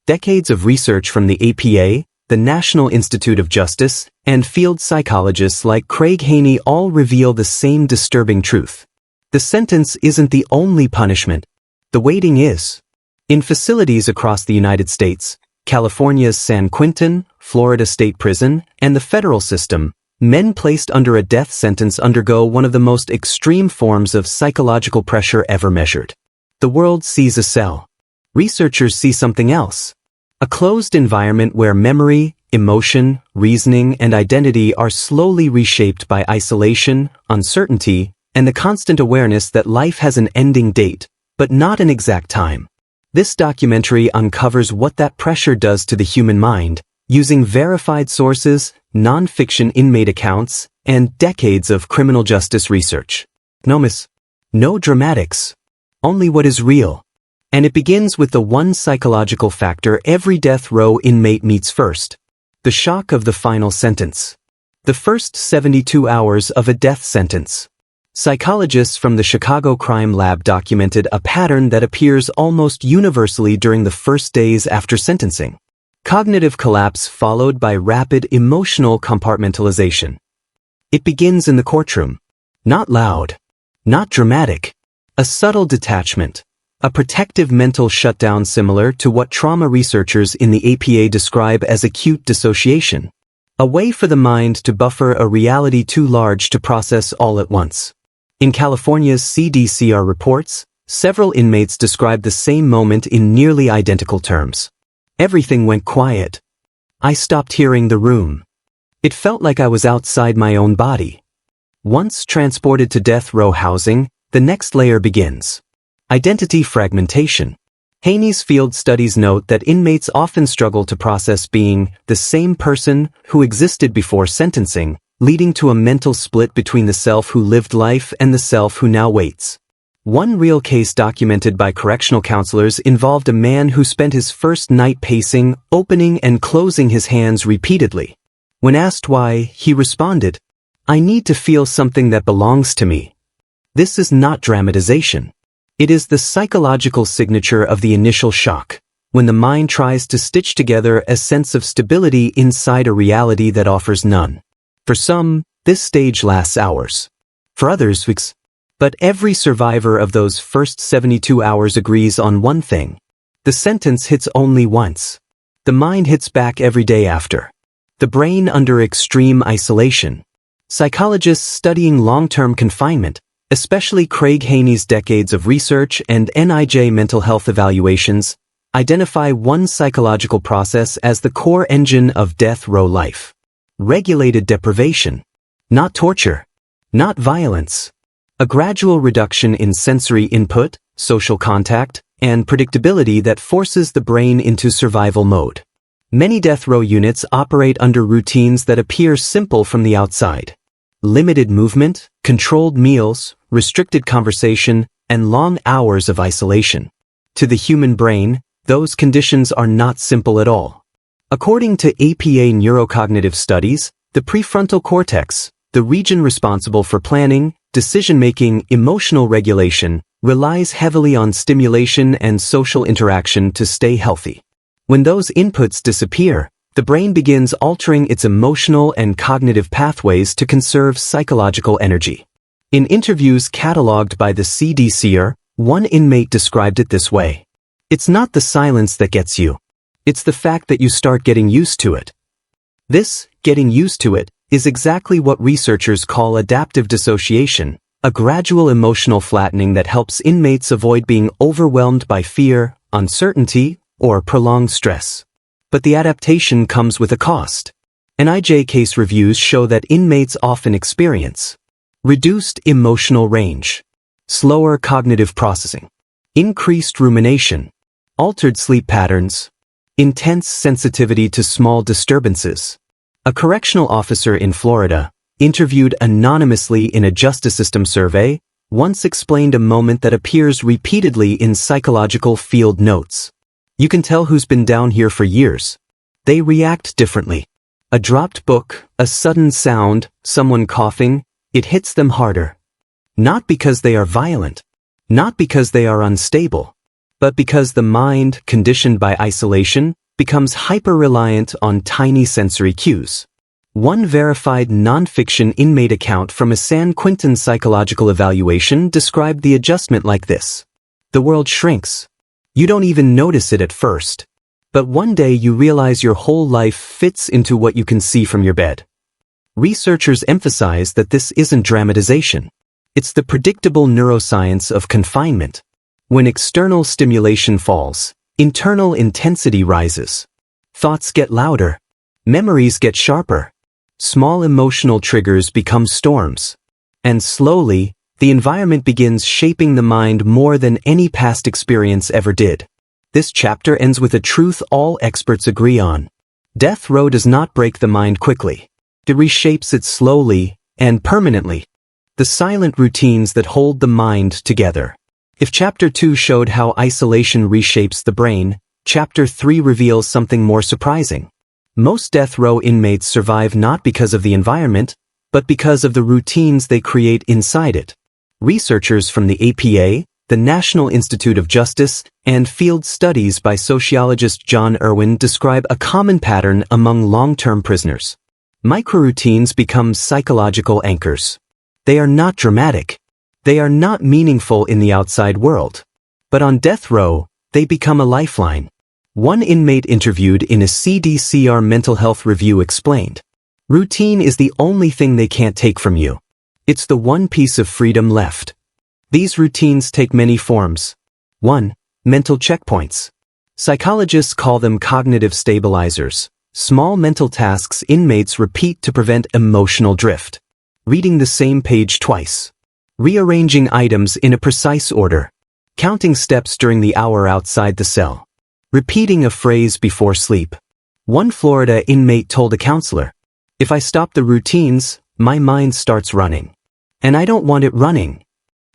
Decades of research from the APA, the National Institute of Justice, and field psychologists like Craig Haney all reveal the same disturbing truth. The sentence isn't the only punishment. The waiting is. In facilities across the United States, California's San Quentin, Florida State Prison, and the federal system, men placed under a death sentence undergo one of the most extreme forms of psychological pressure ever measured. The world sees a cell. Researchers see something else. A closed environment where memory, emotion, reasoning, and identity are slowly reshaped by isolation, uncertainty, and the constant awareness that life has an ending date, but not an exact time. This documentary uncovers what that pressure does to the human mind, using verified sources, non-fiction inmate accounts, and decades of criminal justice research. No dramatics. Only what is real. And it begins with the one psychological factor every death row inmate meets first. The shock of the final sentence. The first 72 hours of a death sentence. Psychologists from the Chicago Crime Lab documented a pattern that appears almost universally during the first days after sentencing. Cognitive collapse followed by rapid emotional compartmentalization. It begins in the courtroom. Not loud. Not dramatic. A subtle detachment. A protective mental shutdown similar to what trauma researchers in the APA describe as acute dissociation. A way for the mind to buffer a reality too large to process all at once. In California's CDCR reports, several inmates described the same moment in nearly identical terms. Everything went quiet. I stopped hearing the room. It felt like I was outside my own body. Once transported to death row housing, the next layer begins. Identity fragmentation. Haney's field studies note that inmates often struggle to process being the same person who existed before sentencing, leading to a mental split between the self who lived life and the self who now waits. One real case documented by correctional counselors involved a man who spent his first night pacing, opening and closing his hands repeatedly. When asked why, he responded, "I need to feel something that belongs to me." This is not dramatization. It is the psychological signature of the initial shock, when the mind tries to stitch together a sense of stability inside a reality that offers none. For some, this stage lasts hours. For others, weeks. But every survivor of those first 72 hours agrees on one thing. The sentence hits only once. The mind hits back every day after. The brain under extreme isolation. Psychologists studying long-term confinement, especially Craig Haney's decades of research and NIJ mental health evaluations, identify one psychological process as the core engine of death row life. Regulated deprivation. Not torture. Not violence. A gradual reduction in sensory input, social contact, and predictability that forces the brain into survival mode. Many death row units operate under routines that appear simple from the outside. Limited movement, controlled meals, restricted conversation, and long hours of isolation. To the human brain, those conditions are not simple at all. According to APA neurocognitive studies, the prefrontal cortex, the region responsible for planning, decision-making, emotional regulation, relies heavily on stimulation and social interaction to stay healthy. When those inputs disappear, the brain begins altering its emotional and cognitive pathways to conserve psychological energy. In interviews cataloged by the CDCR, one inmate described it this way. "It's not the silence that gets you. It's the fact that you start getting used to it." This, getting used to it, is exactly what researchers call adaptive dissociation, a gradual emotional flattening that helps inmates avoid being overwhelmed by fear, uncertainty, or prolonged stress. But the adaptation comes with a cost. NIJ case reviews show that inmates often experience reduced emotional range, slower cognitive processing, increased rumination, altered sleep patterns, intense sensitivity to small disturbances. A correctional officer in Florida, interviewed anonymously in a justice system survey, once explained a moment that appears repeatedly in psychological field notes. "You can tell who's been down here for years. They react differently. A dropped book, a sudden sound, someone coughing, it hits them harder. Not because they are violent. Not because they are unstable. but because the mind, conditioned by isolation, becomes hyper-reliant on tiny sensory cues. One verified non-fiction inmate account from a San Quentin psychological evaluation described the adjustment like this. The world shrinks. You don't even notice it at first. But one day you realize your whole life fits into what you can see from your bed. Researchers emphasize that this isn't dramatization. It's the predictable neuroscience of confinement. When external stimulation falls, internal intensity rises. Thoughts get louder. Memories get sharper. Small emotional triggers become storms. And slowly, the environment begins shaping the mind more than any past experience ever did. This chapter ends with a truth all experts agree on. Death row does not break the mind quickly. It reshapes it slowly and permanently. The silent routines that hold the mind together. If Chapter 2 showed how isolation reshapes the brain, Chapter 3 reveals something more surprising. Most death row inmates survive not because of the environment, but because of the routines they create inside it. Researchers from the APA, the National Institute of Justice, and field studies by sociologist John Irwin describe a common pattern among long-term prisoners. Microroutines become psychological anchors. They are not dramatic. They are not meaningful in the outside world. But on death row, they become a lifeline. One inmate interviewed in a CDCR mental health review explained, "Routine is the only thing they can't take from you. It's the one piece of freedom left." These routines take many forms. 1. Mental checkpoints. Psychologists call them cognitive stabilizers, small mental tasks inmates repeat to prevent emotional drift. Reading the same page twice. Rearranging items in a precise order. Counting steps during the hour outside the cell. Repeating a phrase before sleep. One Florida inmate told a counselor, "If I stop the routines, my mind starts running. And I don't want it running."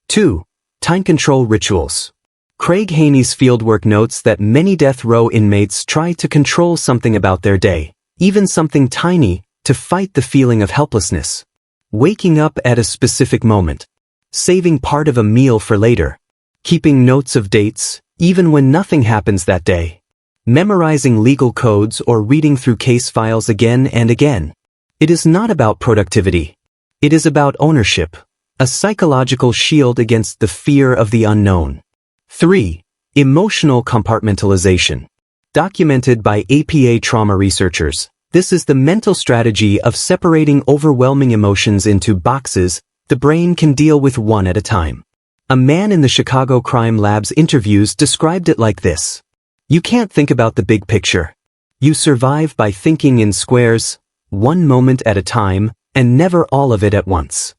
2. Time control rituals. Craig Haney's fieldwork notes that many death row inmates try to control something about their day, even something tiny, to fight the feeling of helplessness. Waking up at a specific moment. Saving part of a meal for later. Keeping notes of dates, even when nothing happens that day. Memorizing legal codes or reading through case files again and again. It is not about productivity. It is about ownership. A psychological shield against the fear of the unknown. 3. Emotional compartmentalization. Documented by APA trauma researchers, this is the mental strategy of separating overwhelming emotions into boxes the brain can deal with one at a time. A man in the Chicago Crime Lab's interviews described it like this. "You can't think about the big picture. You survive by thinking in squares, one moment at a time, and never all of it at once."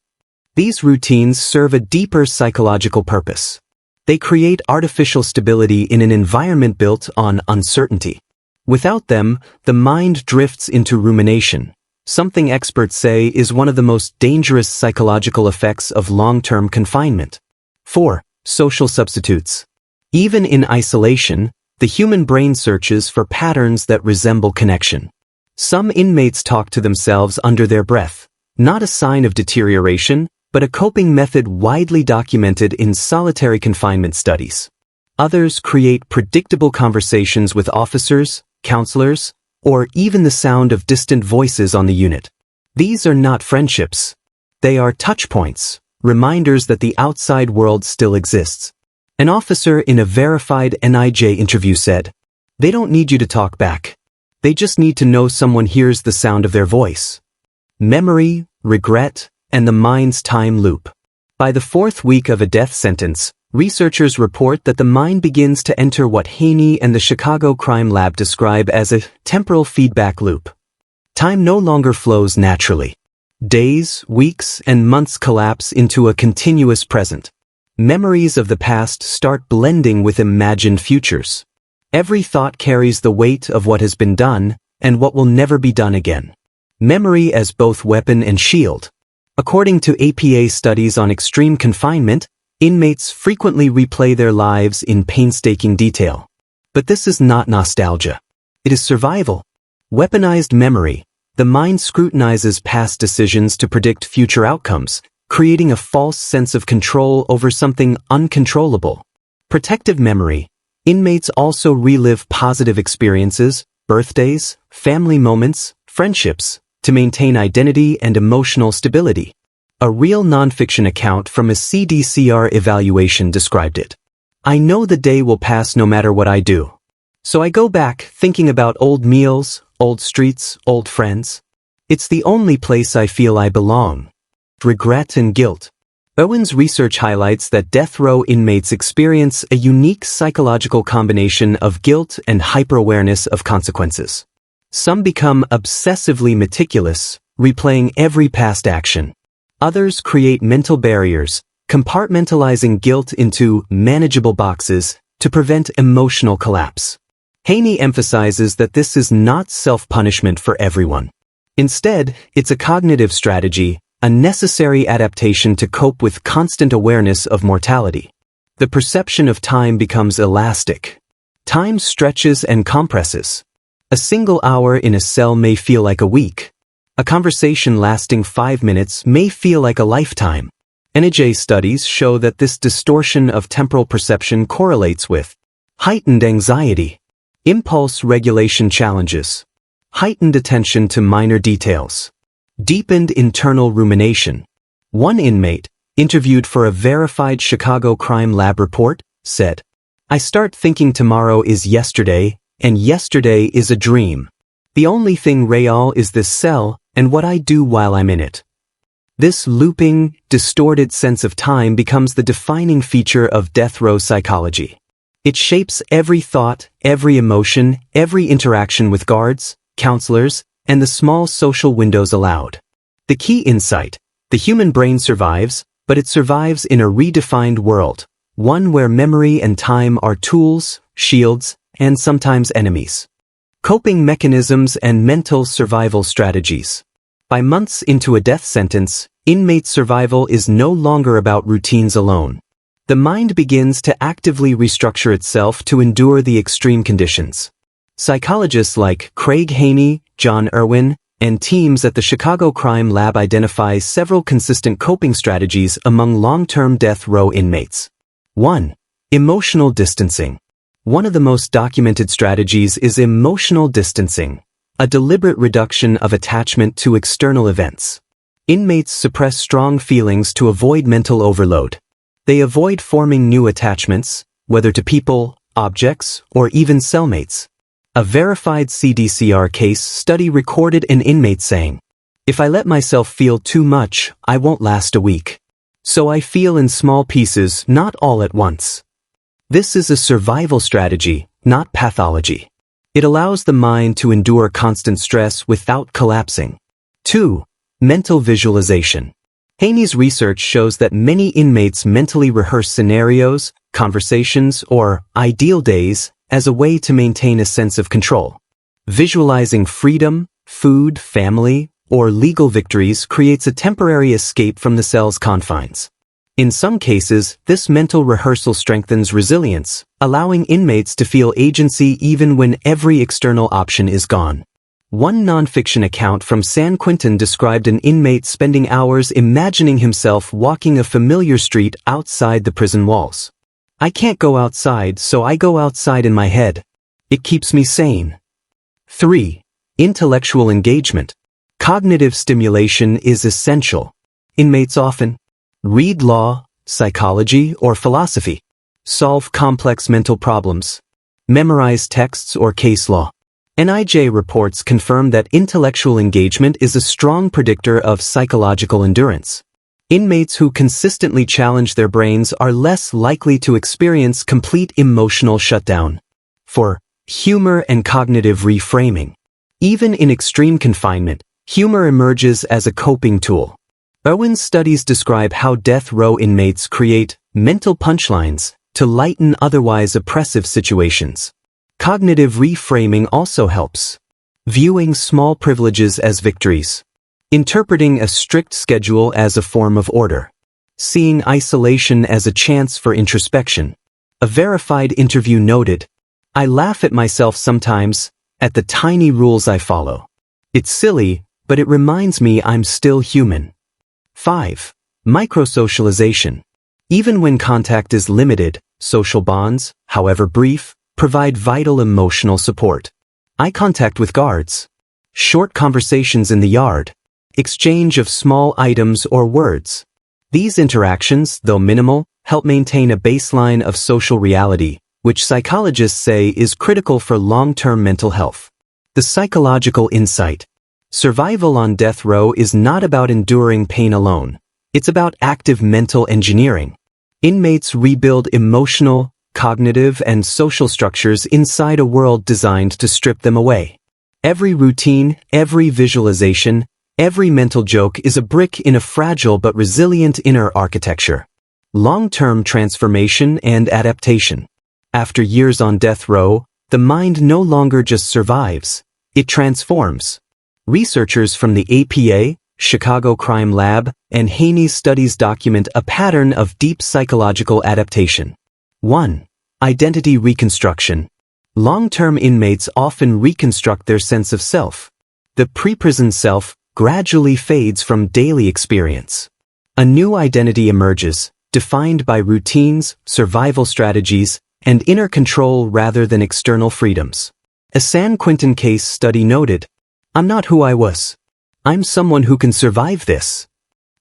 These routines serve a deeper psychological purpose. They create artificial stability in an environment built on uncertainty. Without them, the mind drifts into rumination, something experts say is one of the most dangerous psychological effects of long-term confinement. 4. Social substitutes. Even in isolation, the human brain searches for patterns that resemble connection. Some inmates talk to themselves under their breath, not a sign of deterioration, but a coping method widely documented in solitary confinement studies. Others create predictable conversations with officers, counselors, or even the sound of distant voices on the unit. These are not friendships. They are touchpoints, reminders that the outside world still exists. An officer in a verified NIJ interview said, "They don't need you to talk back. They just need to know someone hears the sound of their voice." Memory, regret, and the mind's time loop. By the 4th week of a death sentence, researchers report that the mind begins to enter what Haney and the Chicago Crime Lab describe as a temporal feedback loop. Time no longer flows naturally. Days, weeks, and months collapse into a continuous present. Memories of the past start blending with imagined futures. Every thought carries the weight of what has been done and what will never be done again. Memory as both weapon and shield. According to APA studies on extreme confinement, inmates frequently replay their lives in painstaking detail. But this is not nostalgia. It is survival. Weaponized memory. The mind scrutinizes past decisions to predict future outcomes, creating a false sense of control over something uncontrollable. Protective memory. Inmates also relive positive experiences, birthdays, family moments, friendships, to maintain identity and emotional stability. A real nonfiction account from a CDCR evaluation described it. I know the day will pass no matter what I do. So I go back thinking about old meals, old streets, old friends. It's the only place I feel I belong. Regret and guilt. Owen's research highlights that death row inmates experience a unique psychological combination of guilt and hyper-awareness of consequences. Some become obsessively meticulous, replaying every past action. Others create mental barriers, compartmentalizing guilt into manageable boxes to prevent emotional collapse. Haney emphasizes that this is not self-punishment for everyone. Instead, it's a cognitive strategy, a necessary adaptation to cope with constant awareness of mortality. The perception of time becomes elastic. Time stretches and compresses. A single hour in a cell may feel like a week. A conversation lasting 5 minutes may feel like a lifetime. NIJ studies show that this distortion of temporal perception correlates with heightened anxiety, impulse regulation challenges, heightened attention to minor details, deepened internal rumination. One inmate, interviewed for a verified Chicago Crime Lab report, said, "I start thinking tomorrow is yesterday, and yesterday is a dream. The only thing real is this cell and what I do while I'm in it." This looping, distorted sense of time becomes the defining feature of death row psychology. It shapes every thought, every emotion, every interaction with guards, counselors, and the small social windows allowed. The key insight: the human brain survives, but it survives in a redefined world, one where memory and time are tools, shields, and sometimes enemies. Coping mechanisms and mental survival strategies. By months into a death sentence, inmate survival is no longer about routines alone. The mind begins to actively restructure itself to endure the extreme conditions. Psychologists like Craig Haney, John Irwin, and teams at the Chicago Crime Lab identify several consistent coping strategies among long-term death row inmates. 1. Emotional distancing. One of the most documented strategies is emotional distancing, a deliberate reduction of attachment to external events. Inmates suppress strong feelings to avoid mental overload. They avoid forming new attachments, whether to people, objects, or even cellmates. A verified CDCR case study recorded an inmate saying, "If I let myself feel too much, I won't last a week. So I feel in small pieces, not all at once." This is a survival strategy, not pathology. It allows the mind to endure constant stress without collapsing. 2. Mental visualization. Haney's research shows that many inmates mentally rehearse scenarios, conversations, or ideal days as a way to maintain a sense of control. Visualizing freedom, food, family, or legal victories creates a temporary escape from the cell's confines. In some cases, this mental rehearsal strengthens resilience, allowing inmates to feel agency even when every external option is gone. One nonfiction account from San Quentin described an inmate spending hours imagining himself walking a familiar street outside the prison walls. "I can't go outside, so I go outside in my head. It keeps me sane." 3. Intellectual engagement. Cognitive stimulation is essential. Inmates often read law, psychology, or philosophy, solve complex mental problems, memorize texts or case law. NIJ reports confirm that intellectual engagement is a strong predictor of psychological endurance. Inmates who consistently challenge their brains are less likely to experience complete emotional shutdown. 4. Humor and cognitive reframing. Even in extreme confinement, humor emerges as a coping tool. Owen's studies describe how death row inmates create mental punchlines to lighten otherwise oppressive situations. Cognitive reframing also helps. Viewing small privileges as victories. Interpreting a strict schedule as a form of order. Seeing isolation as a chance for introspection. A verified interview noted, "I laugh at myself sometimes, at the tiny rules I follow. It's silly, but it reminds me I'm still human." 5. Microsocialization. Even when contact is limited, social bonds, however brief, provide vital emotional support. Eye contact with guards. Short conversations in the yard. Exchange of small items or words. These interactions, though minimal, help maintain a baseline of social reality, which psychologists say is critical for long-term mental health. The psychological insight. Survival on death row is not about enduring pain alone. It's about active mental engineering. Inmates rebuild emotional, cognitive, and social structures inside a world designed to strip them away. Every routine, every visualization, every mental joke is a brick in a fragile but resilient inner architecture. Long-term transformation and adaptation. After years on death row, the mind no longer just survives, it transforms. Researchers from the APA, Chicago Crime Lab, and Haney's studies document a pattern of deep psychological adaptation. 1. Identity reconstruction. Long-term inmates often reconstruct their sense of self. The pre-prison self gradually fades from daily experience. A new identity emerges, defined by routines, survival strategies, and inner control rather than external freedoms. A San Quentin case study noted, "I'm not who I was. I'm someone who can survive this."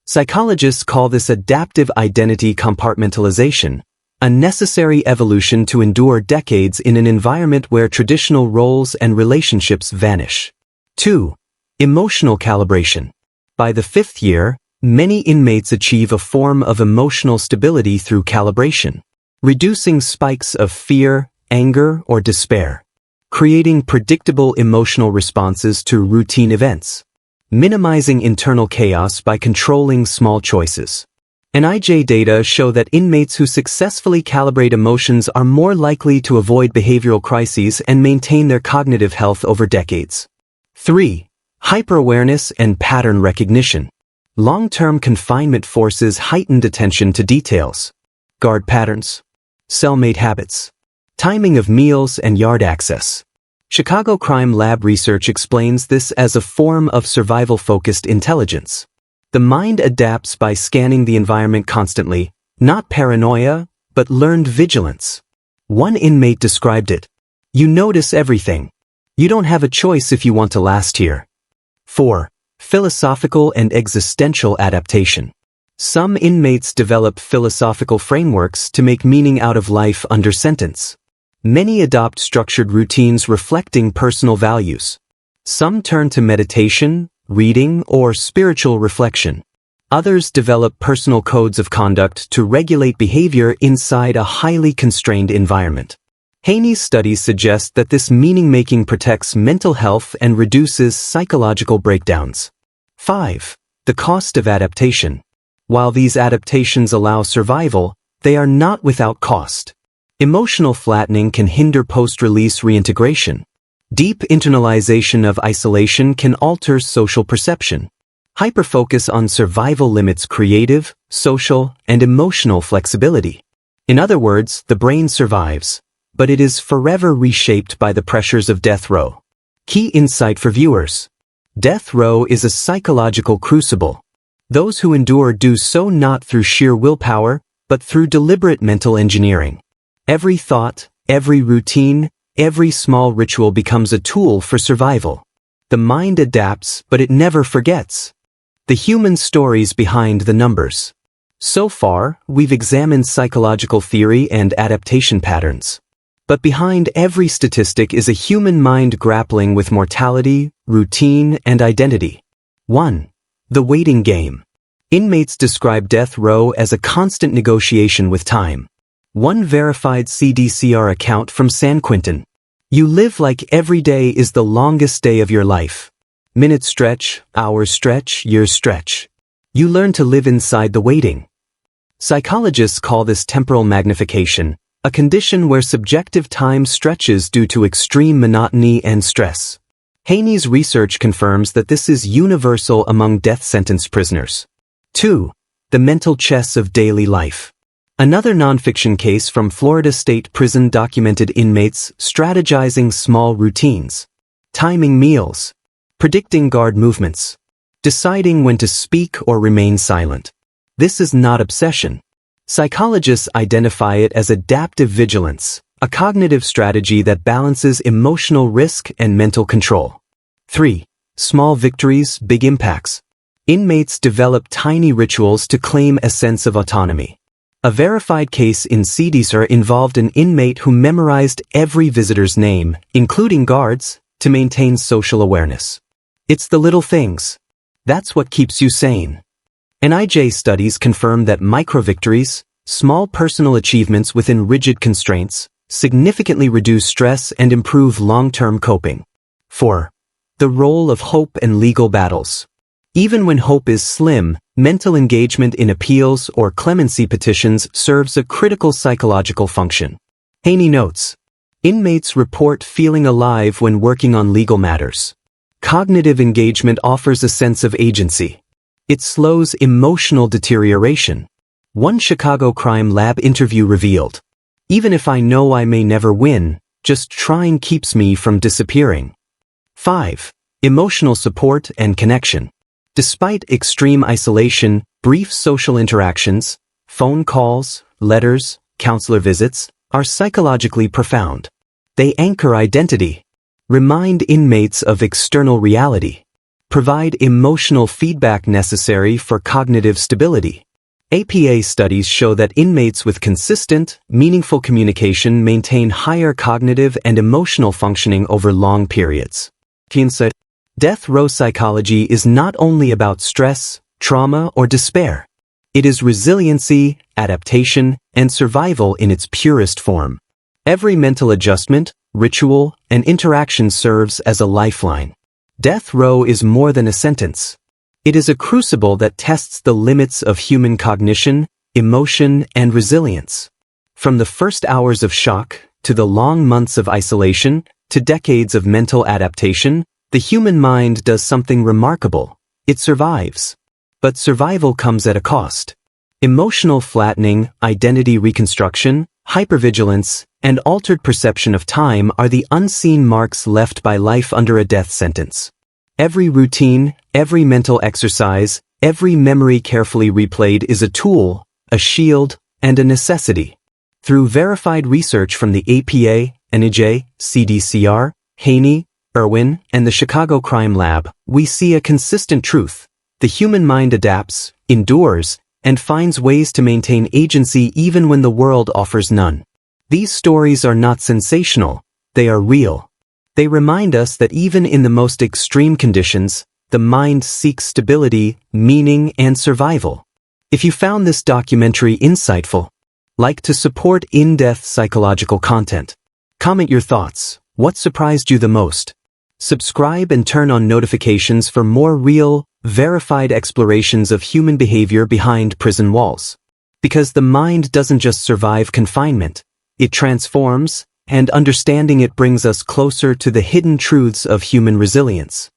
Psychologists call this adaptive identity compartmentalization, a necessary evolution to endure decades in an environment where traditional roles and relationships vanish. 2. Emotional calibration. By the 5th year, many inmates achieve a form of emotional stability through calibration, reducing spikes of fear, anger, or despair, creating predictable emotional responses to routine events, minimizing internal chaos by controlling small choices. NIJ data show that inmates who successfully calibrate emotions are more likely to avoid behavioral crises and maintain their cognitive health over decades. 3. Hyperawareness and pattern recognition. Long-term confinement forces heightened attention to details. Guard patterns, cellmate habits, timing of meals and yard access. Chicago Crime Lab research explains this as a form of survival-focused intelligence. The mind adapts by scanning the environment constantly, not paranoia, but learned vigilance. One inmate described it. "You notice everything. You don't have a choice if you want to last here." 4. Philosophical and existential adaptation. Some inmates develop philosophical frameworks to make meaning out of life under sentence. Many adopt structured routines reflecting personal values. Some turn to meditation, reading, or spiritual reflection. Others develop personal codes of conduct to regulate behavior inside a highly constrained environment. Haney's studies suggest that this meaning-making protects mental health and reduces psychological breakdowns. 5. The cost of adaptation. While these adaptations allow survival, they are not without cost. Emotional flattening can hinder post-release reintegration. Deep internalization of isolation can alter social perception. Hyperfocus on survival limits creative, social, and emotional flexibility. In other words, the brain survives, but it is forever reshaped by the pressures of death row. Key insight for viewers. Death row is a psychological crucible. Those who endure do so not through sheer willpower, but through deliberate mental engineering. Every thought, every routine, every small ritual becomes a tool for survival. The mind adapts, but it never forgets. The human stories behind the numbers. So far, we've examined psychological theory and adaptation patterns. But behind every statistic is a human mind grappling with mortality, routine, and identity. 1. The waiting game. Inmates describe death row as a constant negotiation with time. One verified CDCR account from San Quentin. "You live like every day is the longest day of your life. Minutes stretch, hours stretch, years stretch. You learn to live inside the waiting." Psychologists call this temporal magnification, a condition where subjective time stretches due to extreme monotony and stress. Haney's research confirms that this is universal among death sentence prisoners. 2. The mental chess of daily life. Another nonfiction case from Florida State Prison documented inmates strategizing small routines, timing meals, predicting guard movements, deciding when to speak or remain silent. This is not obsession. Psychologists identify it as adaptive vigilance, a cognitive strategy that balances emotional risk and mental control. 3. Small victories, big impacts. Inmates develop tiny rituals to claim a sense of autonomy. A verified case in CDSR involved an inmate who memorized every visitor's name, including guards, to maintain social awareness. It's the little things. That's what keeps you sane. NIJ studies confirm that micro-victories, small personal achievements within rigid constraints, significantly reduce stress and improve long-term coping. 4. The role of hope and legal battles. Even when hope is slim, mental engagement in appeals or clemency petitions serves a critical psychological function. Haney notes, inmates report feeling alive when working on legal matters. Cognitive engagement offers a sense of agency. It slows emotional deterioration. One Chicago crime lab interview revealed, even if I know I may never win, just trying keeps me from disappearing. 5. Emotional support and connection. Despite extreme isolation, brief social interactions, phone calls, letters, counselor visits, are psychologically profound. They anchor identity, remind inmates of external reality, provide emotional feedback necessary for cognitive stability. APA studies show that inmates with consistent, meaningful communication maintain higher cognitive and emotional functioning over long periods. Death row psychology is not only about stress, trauma, or despair. It is resiliency, adaptation, and survival in its purest form. Every mental adjustment, ritual, and interaction serves as a lifeline. Death row is more than a sentence. It is a crucible that tests the limits of human cognition, emotion, and resilience. From the first hours of shock, to the long months of isolation, to decades of mental adaptation, the human mind does something remarkable. It survives. But survival comes at a cost. Emotional flattening, identity reconstruction, hypervigilance, and altered perception of time are the unseen marks left by life under a death sentence. Every routine, every mental exercise, every memory carefully replayed is a tool, a shield, and a necessity. Through verified research from the APA, NIJ, CDCR, Haney, Irwin, and the Chicago Crime Lab, we see a consistent truth. The human mind adapts, endures, and finds ways to maintain agency even when the world offers none. These stories are not sensational, they are real. They remind us that even in the most extreme conditions, the mind seeks stability, meaning, and survival. If you found this documentary insightful, like to support in-depth psychological content. Comment your thoughts. What surprised you the most? Subscribe and turn on notifications for more real, verified explorations of human behavior behind prison walls. Because the mind doesn't just survive confinement, it transforms, and understanding it brings us closer to the hidden truths of human resilience.